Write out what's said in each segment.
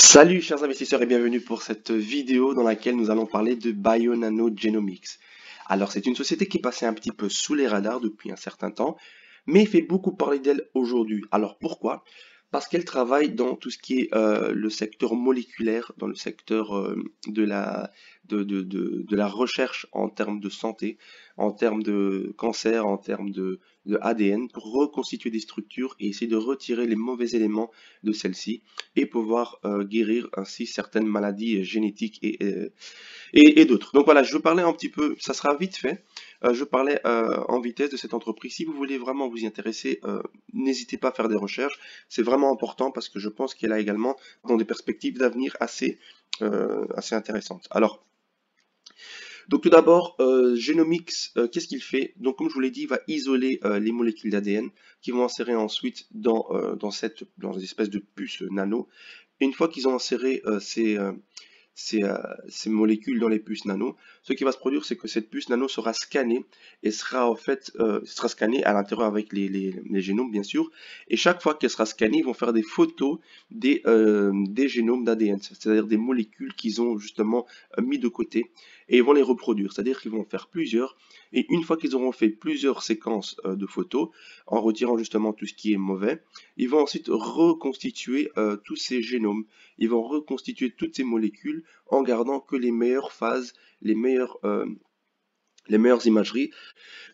Salut chers investisseurs et bienvenue pour cette vidéo dans laquelle nous allons parler de Bionano Genomics. Alors c'est une société qui est passée un petit peu sous les radars depuis un certain temps, mais fait beaucoup parler d'elle aujourd'hui. Alors pourquoi? Parce qu'elle travaille dans tout ce qui est le secteur moléculaire, dans le secteur de la recherche en termes de santé, en termes de cancer, en termes de ADN, pour reconstituer des structures et essayer de retirer les mauvais éléments de celles-ci et pouvoir guérir ainsi certaines maladies génétiques et d'autres. Donc voilà, je veux parler un petit peu, ça sera vite fait. Je parlais en vitesse de cette entreprise. Si vous voulez vraiment vous y intéresser, n'hésitez pas à faire des recherches. C'est vraiment important parce que je pense qu'elle a également dans des perspectives d'avenir assez intéressantes. Alors, donc tout d'abord, Genomics, qu'est-ce qu'il fait? Donc comme je vous l'ai dit, il va isoler les molécules d'ADN qui vont insérer ensuite dans une espèce de puce nano. Et une fois qu'ils ont inséré ces molécules dans les puces nano, ce qui va se produire, c'est que cette puce nano sera scannée et sera scannée à l'intérieur avec les génomes, bien sûr. Et chaque fois qu'elle sera scannée, ils vont faire des photos des génomes d'ADN, c'est-à-dire des molécules qu'ils ont justement mis de côté, et ils vont les reproduire, c'est-à-dire qu'ils vont en faire plusieurs. Et une fois qu'ils auront fait plusieurs séquences de photos, en retirant justement tout ce qui est mauvais, ils vont ensuite reconstituer tous ces génomes. Ils vont reconstituer toutes ces molécules en gardant que les meilleures phases, les meilleures imageries.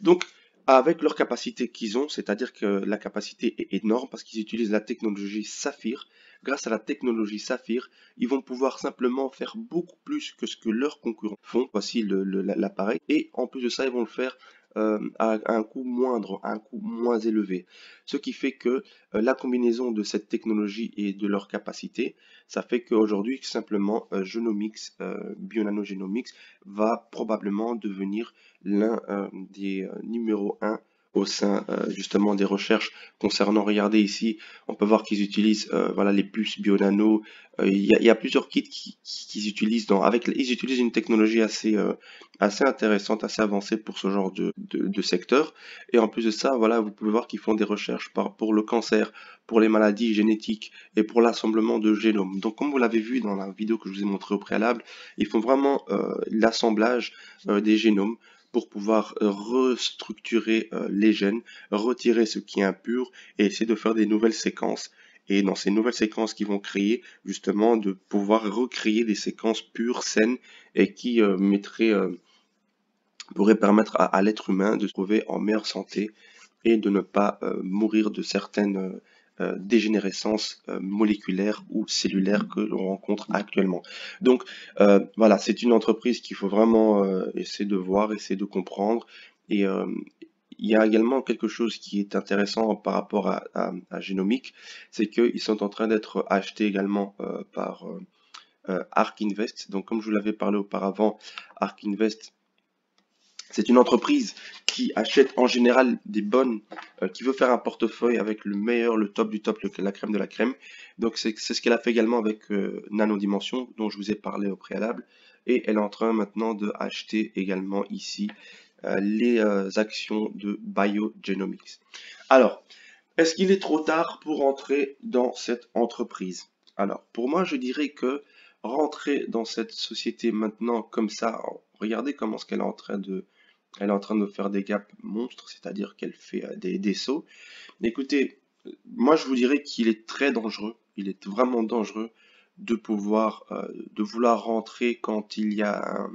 Donc, avec leur capacité qu'ils ont, c'est-à-dire que la capacité est énorme parce qu'ils utilisent la technologie Saphir. Grâce à la technologie Saphir, ils vont pouvoir simplement faire beaucoup plus que ce que leurs concurrents font. Voici l'appareil. Et en plus de ça, ils vont le faire à un coût moindre, à un coût moins élevé. Ce qui fait que la combinaison de cette technologie et de leur capacité, ça fait qu'aujourd'hui, simplement, Bionano Genomics va probablement devenir l'un des numéros 1 au sein justement des recherches concernant, regardez ici, on peut voir qu'ils utilisent voilà, les puces Bionano. Il y a plusieurs kits qu'ils utilisent ils utilisent une technologie assez intéressante, assez avancée pour ce genre de secteur. Et en plus de ça, voilà, vous pouvez voir qu'ils font des recherches pour le cancer, pour les maladies génétiques et pour l'assemblement de génomes. Donc comme vous l'avez vu dans la vidéo que je vous ai montrée au préalable, ils font vraiment l'assemblage des génomes pour pouvoir restructurer les gènes, retirer ce qui est impur et essayer de faire des nouvelles séquences. Et dans ces nouvelles séquences qu'ils vont créer, justement, de pouvoir recréer des séquences pures, saines et qui pourraient permettre à l'être humain de se trouver en meilleure santé et de ne pas mourir de certaines dégénérescences moléculaires ou cellulaires que l'on rencontre actuellement. Donc voilà, c'est une entreprise qu'il faut vraiment essayer de voir, essayer de comprendre. Et il y a également quelque chose qui est intéressant par rapport à Genomic, c'est qu'ils sont en train d'être achetés également par Ark Invest. Donc comme je vous l'avais parlé auparavant, Ark Invest, c'est une entreprise qui achète en général qui veut faire un portefeuille avec le meilleur, le top du top, la crème de la crème. Donc c'est ce qu'elle a fait également avec Nano Dimension, dont je vous ai parlé au préalable. Et elle est en train maintenant de acheter également ici les actions de Biogenomics. Alors, est-ce qu'il est trop tard pour entrer dans cette entreprise? Alors, pour moi, je dirais que rentrer dans cette société maintenant comme ça, regardez comment ce qu'elle est en train de, elle est en train de faire des gaps monstres, c'est-à-dire qu'elle fait des sauts. Écoutez, moi je vous dirais qu'il est très dangereux, il est vraiment dangereux de vouloir rentrer quand il y a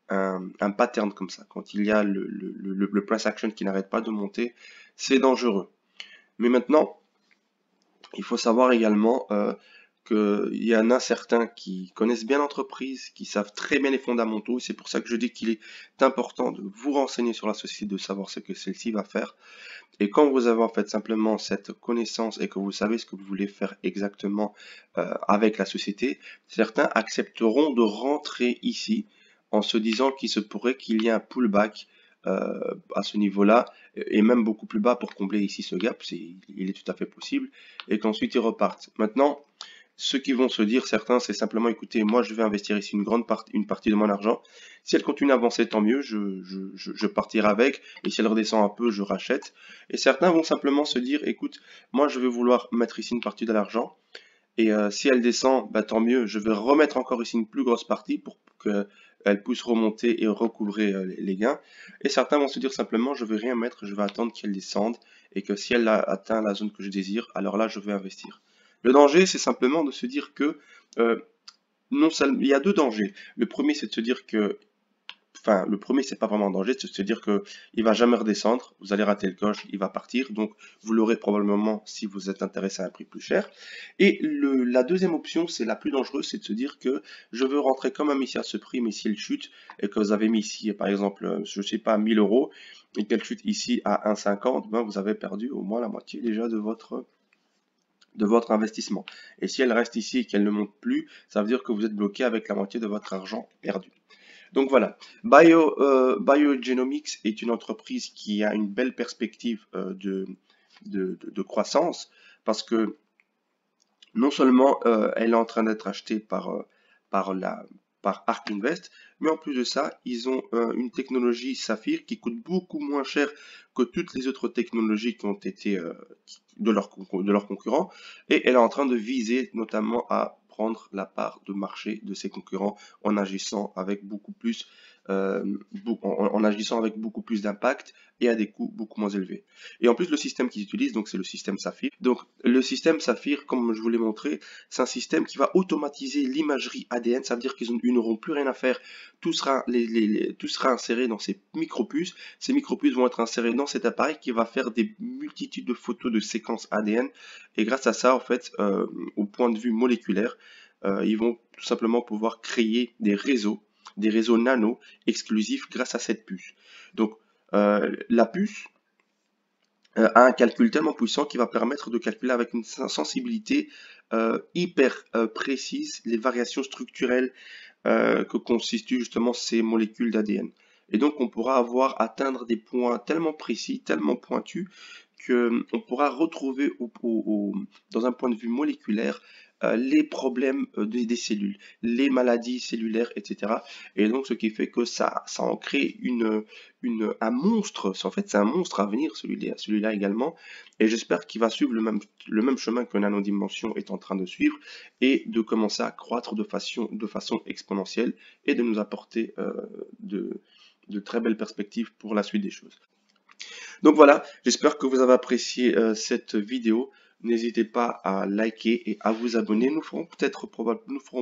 un pattern comme ça, quand il y a le price action qui n'arrête pas de monter, c'est dangereux. Mais maintenant, il faut savoir également qu'il y en a certains qui connaissent bien l'entreprise, qui savent très bien les fondamentaux. C'est pour ça que je dis qu'il est important de vous renseigner sur la société, de savoir ce que celle-ci va faire. Et quand vous avez en fait simplement cette connaissance et que vous savez ce que vous voulez faire exactement avec la société, certains accepteront de rentrer ici en se disant qu'il se pourrait qu'il y ait un pullback à ce niveau-là et même beaucoup plus bas pour combler ici ce gap, il est tout à fait possible, et qu'ensuite ils repartent. Maintenant, ceux qui vont se dire, certains, c'est simplement, écoutez, moi je vais investir ici une partie de mon argent. Si elle continue à avancer, tant mieux, je partirai avec. Et si elle redescend un peu, je rachète. Et certains vont simplement se dire, écoute, moi je vais vouloir mettre ici une partie de l'argent. Et si elle descend, bah, tant mieux. Je vais remettre encore ici une plus grosse partie pour qu'elle puisse remonter et recouvrer les gains. Et certains vont se dire simplement, je vais rien mettre, je vais attendre qu'elle descende et que si elle a atteint la zone que je désire, alors là, je vais investir. Le danger, c'est simplement de se dire que euh, non seulement, il y a deux dangers. Le premier, c'est de se dire que enfin, le premier, c'est pas vraiment un danger, c'est de se dire que il va jamais redescendre, vous allez rater le coche, il va partir, donc vous l'aurez probablement si vous êtes intéressé à un prix plus cher. Et la deuxième option, c'est la plus dangereuse, c'est de se dire que je veux rentrer quand même ici à ce prix, mais si elle chute, et que vous avez mis ici, par exemple, je sais pas, 1000 euros, et qu'elle chute ici à 1,50, ben vous avez perdu au moins la moitié déjà de votre investissement. Et si elle reste ici et qu'elle ne monte plus, ça veut dire que vous êtes bloqué avec la moitié de votre argent perdu. Donc voilà, Biogenomics est une entreprise qui a une belle perspective de croissance parce que non seulement elle est en train d'être achetée par, par Ark Invest, mais en plus de ça, ils ont une technologie Saphir qui coûte beaucoup moins cher que toutes les autres technologies qui ont été de leurs concurrents, et elle est en train de viser notamment à prendre la part de marché de ses concurrents en agissant avec beaucoup plus en agissant avec beaucoup plus d'impact et à des coûts beaucoup moins élevés. Et en plus, le système qu'ils utilisent, donc c'est le système Saphir. Donc le système Saphir, comme je vous l'ai montré, c'est un système qui va automatiser l'imagerie ADN. Ça veut dire qu'ils n'auront plus rien à faire. Tout sera, tout sera inséré dans ces micropuces. Ces micropuces vont être insérées dans cet appareil qui va faire des multitudes de photos de séquences ADN. Et grâce à ça, en fait, au point de vue moléculaire, ils vont tout simplement pouvoir créer des réseaux nano exclusifs grâce à cette puce. Donc, la puce a un calcul tellement puissant qui va permettre de calculer avec une sensibilité hyper précise les variations structurelles que constituent justement ces molécules d'ADN. Et donc on pourra atteindre des points tellement précis, tellement pointus, qu'on pourra retrouver dans un point de vue moléculaire les problèmes des cellules, les maladies cellulaires, etc. Et donc ce qui fait que ça en crée un monstre, en fait c'est un monstre à venir celui-là également, et j'espère qu'il va suivre le même chemin que Nanodimension est en train de suivre, et de commencer à croître de façon exponentielle, et de nous apporter de très belles perspectives pour la suite des choses. Donc voilà, j'espère que vous avez apprécié cette vidéo. N'hésitez pas à liker et à vous abonner. Nous ferons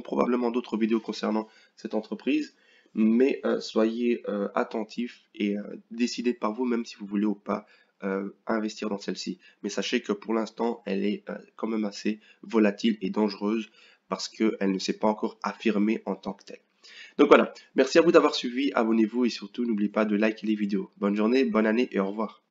probablement d'autres vidéos concernant cette entreprise, mais soyez attentifs et décidez par vous-même si vous voulez ou pas investir dans celle-ci. Mais sachez que pour l'instant, elle est quand même assez volatile et dangereuse parce qu'elle ne s'est pas encore affirmée en tant que telle. Donc voilà, merci à vous d'avoir suivi, abonnez-vous et surtout n'oubliez pas de liker les vidéos. Bonne journée, bonne année et au revoir.